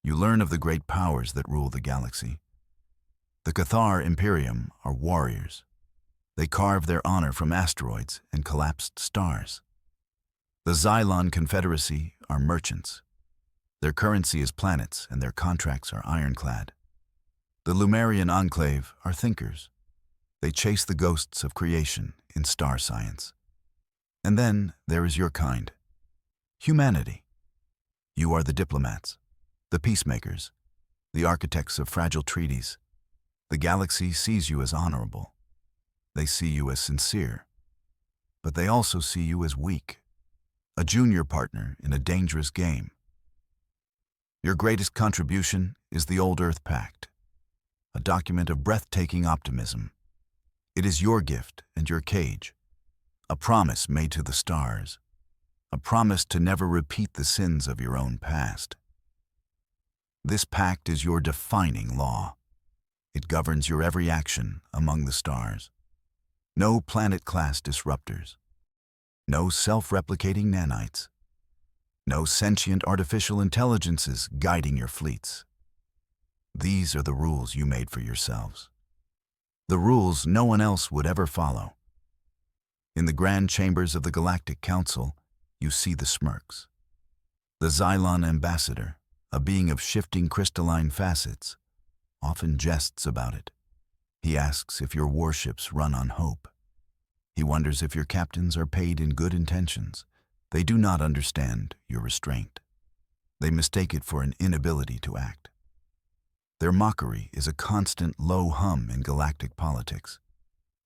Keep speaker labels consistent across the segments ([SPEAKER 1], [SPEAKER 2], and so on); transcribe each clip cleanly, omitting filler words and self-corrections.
[SPEAKER 1] You learn of the great powers that rule the galaxy. The Cathar Imperium are warriors. They carve their honor from asteroids and collapsed stars. The Xylon Confederacy are merchants. Their currency is planets and their contracts are ironclad. The Lumerian Enclave are thinkers. They chase the ghosts of creation in star science. And then there is your kind, humanity. You are the diplomats, the peacemakers, the architects of fragile treaties. The galaxy sees you as honorable. They see you as sincere. But they also see you as weak, a junior partner in a dangerous game. Your greatest contribution is the Old Earth Pact, a document of breathtaking optimism. It is your gift and your cage, a promise made to the stars, a promise to never repeat the sins of your own past. This pact is your defining law. It governs your every action among the stars. No planet-class disruptors. No self-replicating nanites. No sentient artificial intelligences guiding your fleets. These are the rules you made for yourselves. The rules no one else would ever follow. In the grand chambers of the Galactic Council, you see the smirks. The Xylon ambassador, a being of shifting crystalline facets, often jests about it. He asks if your warships run on hope. He wonders if your captains are paid in good intentions. They do not understand your restraint. They mistake it for an inability to act. Their mockery is a constant low hum in galactic politics.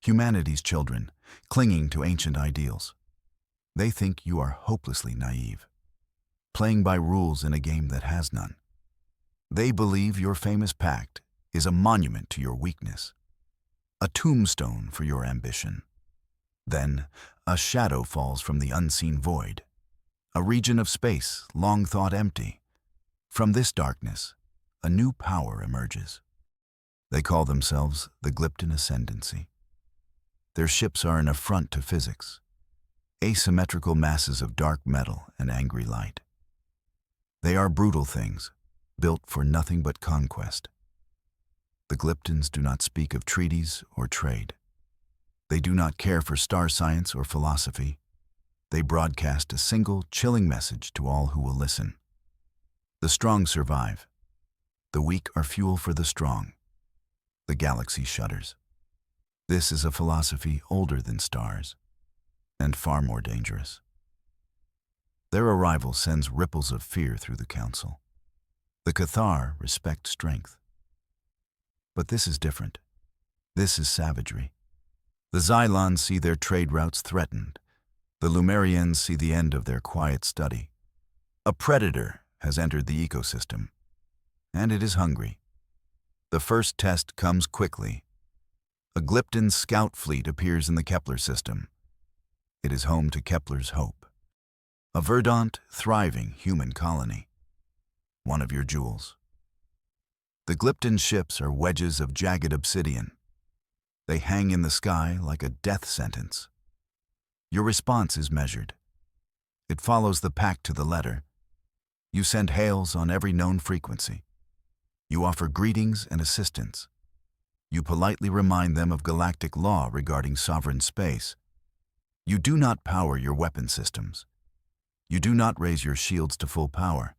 [SPEAKER 1] Humanity's children, clinging to ancient ideals. They think you are hopelessly naive, playing by rules in a game that has none. They believe your famous pact is a monument to your weakness, a tombstone for your ambition. Then, a shadow falls from the unseen void, a region of space long thought empty. From this darkness, a new power emerges. They call themselves the Glypton Ascendancy. Their ships are an affront to physics, asymmetrical masses of dark metal and angry light. They are brutal things, built for nothing but conquest. The Glyptons do not speak of treaties or trade. They do not care for star science or philosophy. They broadcast a single, chilling message to all who will listen. The strong survive. The weak are fuel for the strong. The galaxy shudders. This is a philosophy older than stars, and far more dangerous. Their arrival sends ripples of fear through the council. The Cathar respect strength. But this is different. This is savagery. The Xylons see their trade routes threatened. The Lumerians see the end of their quiet study. A predator has entered the ecosystem, and it is hungry. The first test comes quickly. A Glypton scout fleet appears in the Kepler system. It is home to Kepler's hope. A verdant, thriving human colony. One of your jewels. The Glypton ships are wedges of jagged obsidian. They hang in the sky like a death sentence. Your response is measured. It follows the pact to the letter. You send hails on every known frequency. You offer greetings and assistance. You politely remind them of galactic law regarding sovereign space. You do not power your weapon systems. You do not raise your shields to full power.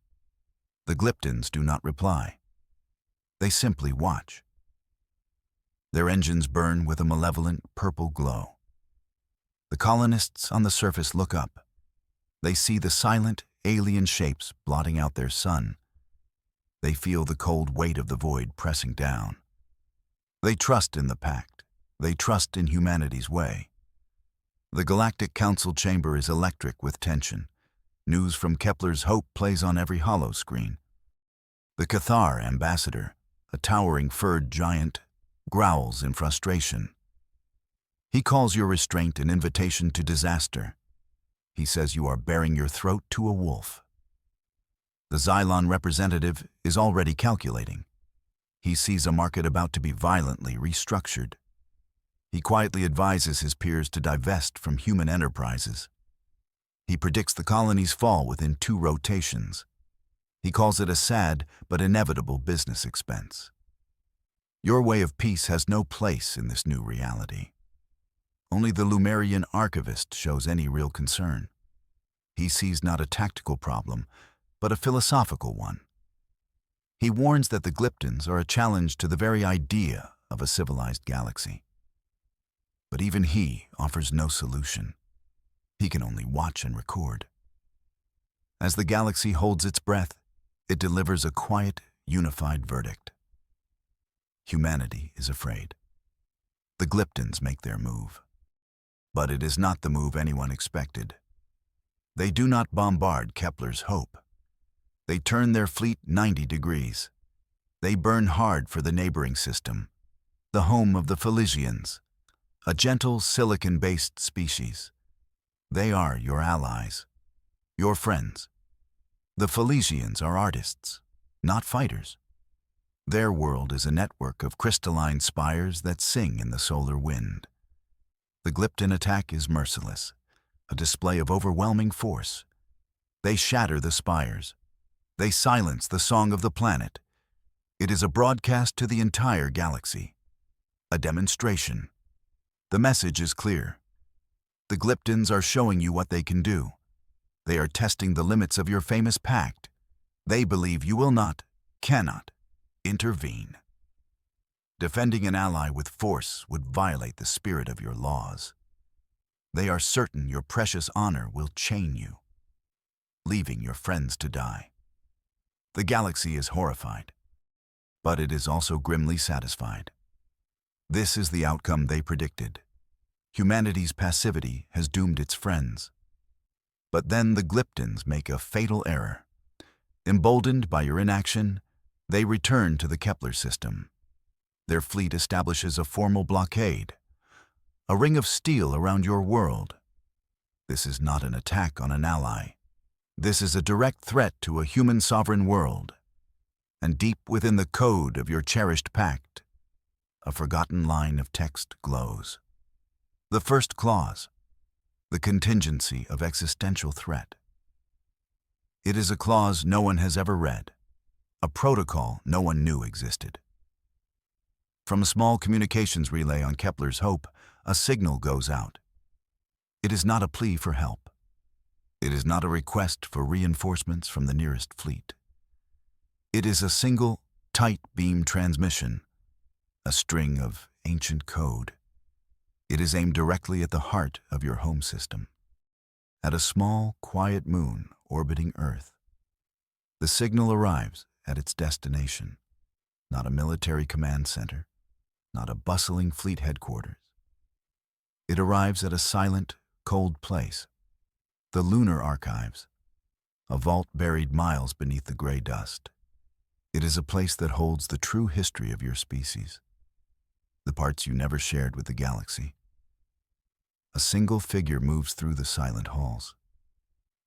[SPEAKER 1] The Glyptons do not reply. They simply watch. Their engines burn with a malevolent purple glow. The colonists on the surface look up. They see the silent, alien shapes blotting out their sun. They feel the cold weight of the void pressing down. They trust in the pact. They trust in humanity's way. The Galactic Council chamber is electric with tension. News from Kepler's hope plays on every hollow screen. The Cathar ambassador, a towering furred giant, growls in frustration. He calls your restraint an invitation to disaster. He says you are baring your throat to a wolf. The Xylon representative is already calculating. He sees a market about to be violently restructured. He quietly advises his peers to divest from human enterprises. He predicts the colony's fall within 2 rotations. He calls it a sad but inevitable business expense. Your way of peace has no place in this new reality. Only the Lumerian archivist shows any real concern. He sees not a tactical problem, but a philosophical one. He warns that the Glyptons are a challenge to the very idea of a civilized galaxy. But even he offers no solution. He can only watch and record. As the galaxy holds its breath, it delivers a quiet, unified verdict. Humanity is afraid. The Glyptons make their move. But it is not the move anyone expected. They do not bombard Kepler's hope. They turn their fleet 90 degrees. They burn hard for the neighboring system, the home of the Felicians, a gentle silicon-based species. They are your allies, your friends. The Felicians are artists, not fighters. Their world is a network of crystalline spires that sing in the solar wind. The Glypton attack is merciless, a display of overwhelming force. They shatter the spires. They silence the song of the planet. It is a broadcast to the entire galaxy, a demonstration. The message is clear. The Glyptons are showing you what they can do. They are testing the limits of your famous pact. They believe you will not, cannot, intervene. Defending an ally with force would violate the spirit of your laws. They are certain your precious honor will chain you, leaving your friends to die. The galaxy is horrified, but it is also grimly satisfied. This is the outcome they predicted. Humanity's passivity has doomed its friends. But then the Glyptons make a fatal error. Emboldened by your inaction, they return to the Kepler system. Their fleet establishes a formal blockade, a ring of steel around your world. This is not an attack on an ally. This is a direct threat to a human sovereign world. And deep within the code of your cherished pact, a forgotten line of text glows. The first clause, the contingency of existential threat. It is a clause no one has ever read, a protocol no one knew existed. From a small communications relay on Kepler's Hope, a signal goes out. It is not a plea for help. It is not a request for reinforcements from the nearest fleet. It is a single, tight beam transmission, a string of ancient code. It is aimed directly at the heart of your home system, at a small, quiet moon orbiting Earth. The signal arrives at its destination, not a military command center, not a bustling fleet headquarters. It arrives at a silent, cold place, the lunar archives, a vault buried miles beneath the gray dust. It is a place that holds the true history of your species, the parts you never shared with the galaxy. A single figure moves through the silent halls.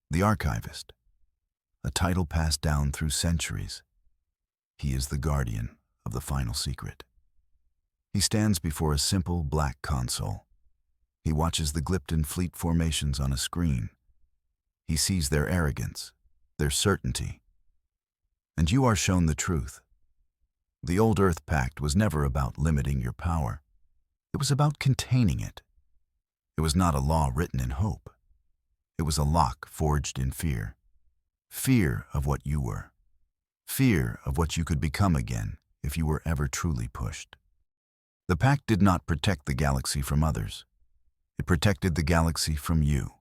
[SPEAKER 1] The archivist, a title passed down through centuries. He is the guardian of the final secret. He stands before a simple black console. He watches the Glypton fleet formations on a screen. He sees their arrogance, their certainty. And you are shown the truth. The Old Earth Pact was never about limiting your power. It was about containing it. It was not a law written in hope. It was a lock forged in fear. Fear of what you were. Fear of what you could become again if you were ever truly pushed. The pact did not protect the galaxy from others. It protected the galaxy from you.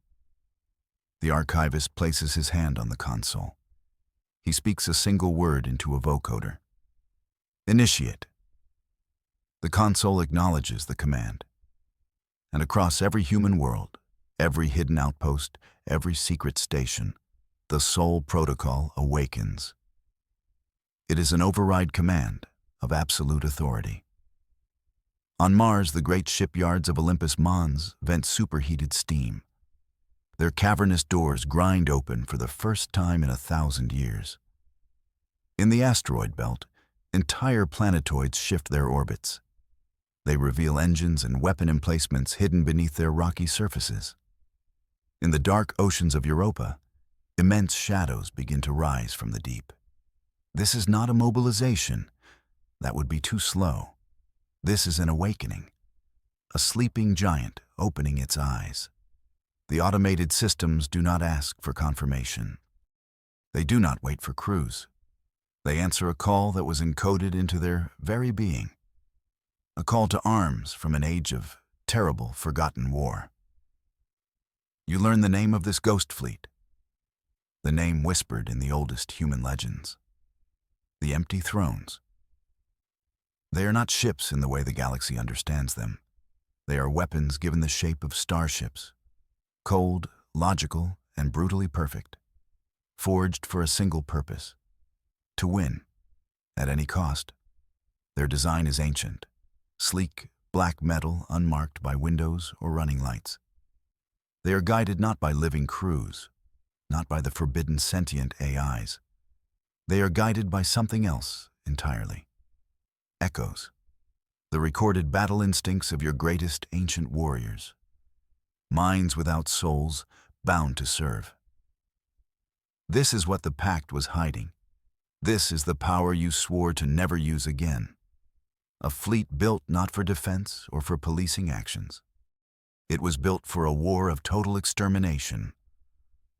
[SPEAKER 1] The archivist places his hand on the console. He speaks a single word into a vocoder. Initiate. The console acknowledges the command. And across every human world, every hidden outpost, every secret station, the soul protocol awakens. It is an override command of absolute authority. On Mars, the great shipyards of Olympus Mons vent superheated steam. Their cavernous doors grind open for the first time in 1,000 years. In the asteroid belt, entire planetoids shift their orbits. They reveal engines and weapon emplacements hidden beneath their rocky surfaces. In the dark oceans of Europa, immense shadows begin to rise from the deep. This is not a mobilization. That would be too slow. This is an awakening. A sleeping giant opening its eyes. The automated systems do not ask for confirmation. They do not wait for crews. They answer a call that was encoded into their very being. A call to arms from an age of terrible, forgotten war. You learn the name of this ghost fleet. The name whispered in the oldest human legends. The Empty Thrones. They are not ships in the way the galaxy understands them. They are weapons given the shape of starships. Cold, logical, and brutally perfect. Forged for a single purpose. To win, at any cost. Their design is ancient. Sleek, black metal unmarked by windows or running lights. They are guided not by living crews, not by the forbidden sentient AIs. They are guided by something else entirely. Echoes. The recorded battle instincts of your greatest ancient warriors. Minds without souls, bound to serve. This is what the Pact was hiding. This is the power you swore to never use again. A fleet built not for defense or for policing actions. It was built for a war of total extermination.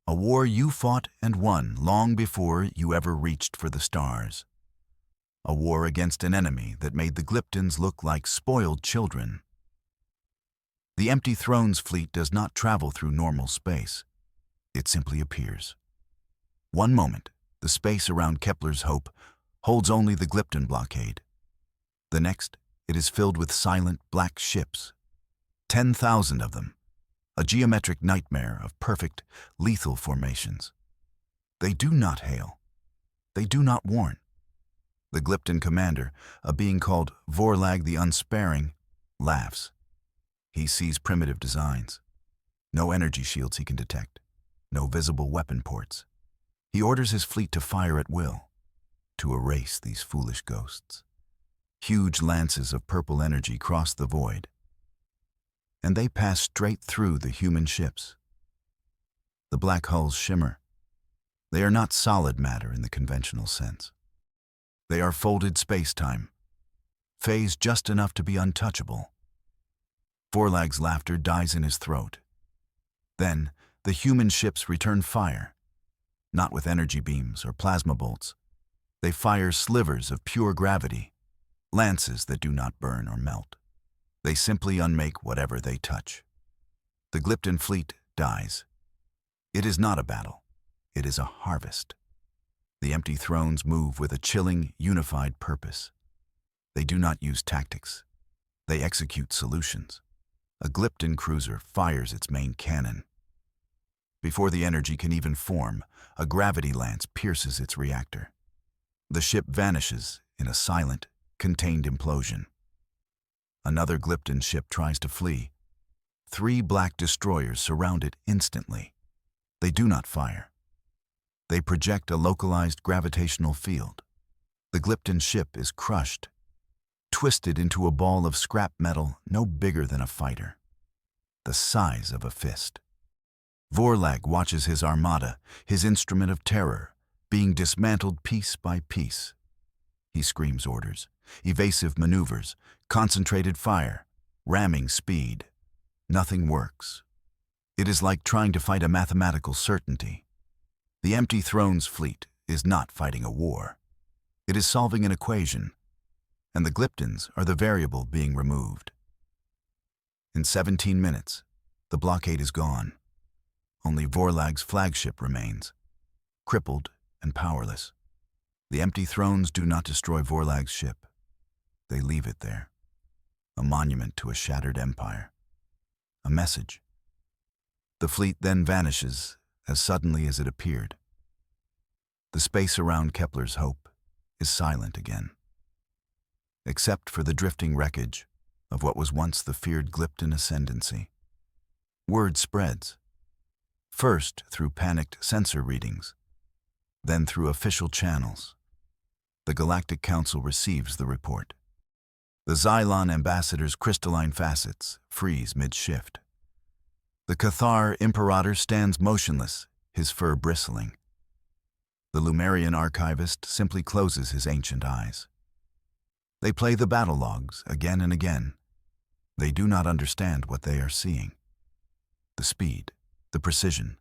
[SPEAKER 1] A war you fought and won long before you ever reached for the stars. A war against an enemy that made the Glyptons look like spoiled children. The Empty Thrones fleet does not travel through normal space. It simply appears. One moment, the space around Kepler's Hope holds only the Glypton blockade. The next, it is filled with silent black ships. 10,000 of them. A geometric nightmare of perfect, lethal formations. They do not hail. They do not warn. The Glypton commander, a being called Vorlag the Unsparing, laughs. He sees primitive designs. No energy shields he can detect. No visible weapon ports. He orders his fleet to fire at will, to erase these foolish ghosts. Huge lances of purple energy cross the void, and they pass straight through the human ships. The black hulls shimmer. They are not solid matter in the conventional sense. They are folded space-time, phased just enough to be untouchable. Vorlag's laughter dies in his throat. Then, the human ships return fire, not with energy beams or plasma bolts. They fire slivers of pure gravity, lances that do not burn or melt. They simply unmake whatever they touch. The Glypton fleet dies. It is not a battle. It is a harvest. The Empty Thrones move with a chilling, unified purpose. They do not use tactics. They execute solutions. A Glypton cruiser fires its main cannon. Before the energy can even form, a gravity lance pierces its reactor. The ship vanishes in a silent, contained implosion. Another Glypton ship tries to flee. 3 black destroyers surround it instantly. They do not fire. They project a localized gravitational field. The Glypton ship is crushed, twisted into a ball of scrap metal no bigger than a fighter, the size of a fist. Vorlag watches his armada, his instrument of terror, being dismantled piece by piece. He screams orders, evasive maneuvers, concentrated fire, ramming speed. Nothing works. It is like trying to fight a mathematical certainty. The Empty Thrones fleet is not fighting a war. It is solving an equation, and the Glyptons are the variable being removed. In 17 minutes, the blockade is gone. Only Vorlag's flagship remains, crippled and powerless. The Empty Thrones do not destroy Vorlag's ship. They leave it there, a monument to a shattered empire. A message. The fleet then vanishes as suddenly as it appeared. The space around Kepler's Hope is silent again, except for the drifting wreckage of what was once the feared Glypton ascendancy. Word spreads, first through panicked sensor readings, then through official channels. The Galactic Council receives the report. The Xylon ambassador's crystalline facets freeze mid-shift. The Cathar Imperator stands motionless, his fur bristling. The Lumerian archivist simply closes his ancient eyes. They play the battle logs again and again. They do not understand what they are seeing. The speed, the precision,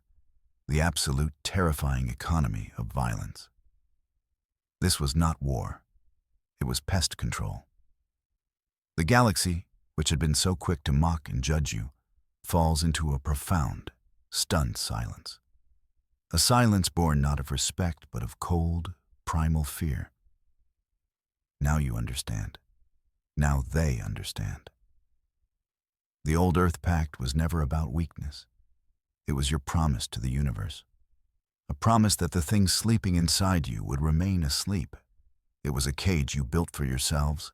[SPEAKER 1] the absolute terrifying economy of violence. This was not war. It was pest control. The galaxy, which had been so quick to mock and judge you, falls into a profound, stunned silence. A silence born not of respect, but of cold, primal fear. Now you understand. Now they understand. The Old Earth Pact was never about weakness. It was your promise to the universe. A promise that the things sleeping inside you would remain asleep. It was a cage you built for yourselves,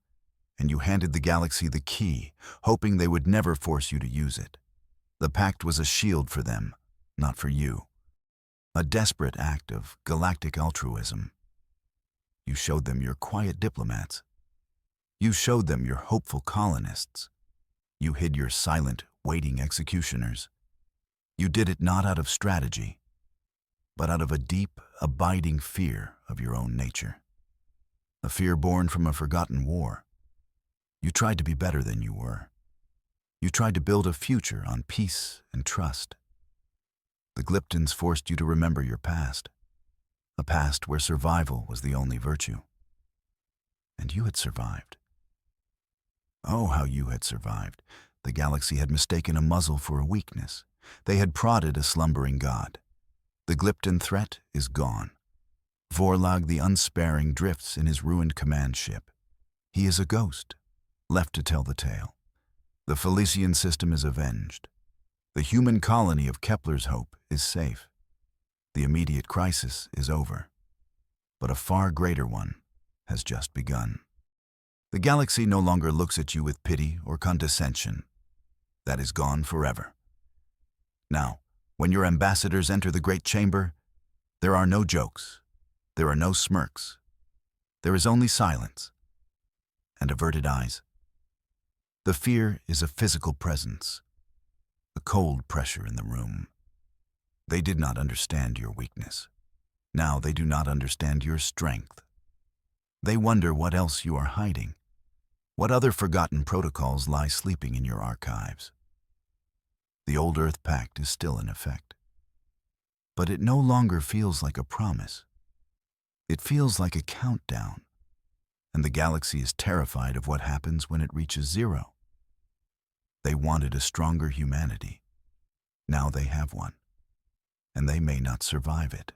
[SPEAKER 1] and you handed the galaxy the key, hoping they would never force you to use it. The pact was a shield for them, not for you. A desperate act of galactic altruism. You showed them your quiet diplomats. You showed them your hopeful colonists. You hid your silent, waiting executioners. You did it not out of strategy, but out of a deep, abiding fear of your own nature. A fear born from a forgotten war. You tried to be better than you were. You tried to build a future on peace and trust. The Glyptons forced you to remember your past, a past where survival was the only virtue. And you had survived. Oh, how you had survived. The galaxy had mistaken a muzzle for a weakness. They had prodded a slumbering god. The Glypton threat is gone. Vorlag the Unsparing drifts in his ruined command ship. He is a ghost, left to tell the tale. The Felician system is avenged. The human colony of Kepler's Hope is safe. The immediate crisis is over. But a far greater one has just begun. The galaxy no longer looks at you with pity or condescension. That is gone forever. Now, when your ambassadors enter the Great Chamber, there are no jokes. There are no smirks. There is only silence and averted eyes. The fear is a physical presence, a cold pressure in the room. They did not understand your weakness. Now they do not understand your strength. They wonder what else you are hiding, what other forgotten protocols lie sleeping in your archives. The Old Earth Pact is still in effect, but it no longer feels like a promise. It feels like a countdown, and the galaxy is terrified of what happens when it reaches zero. They wanted a stronger humanity. Now they have one, and they may not survive it.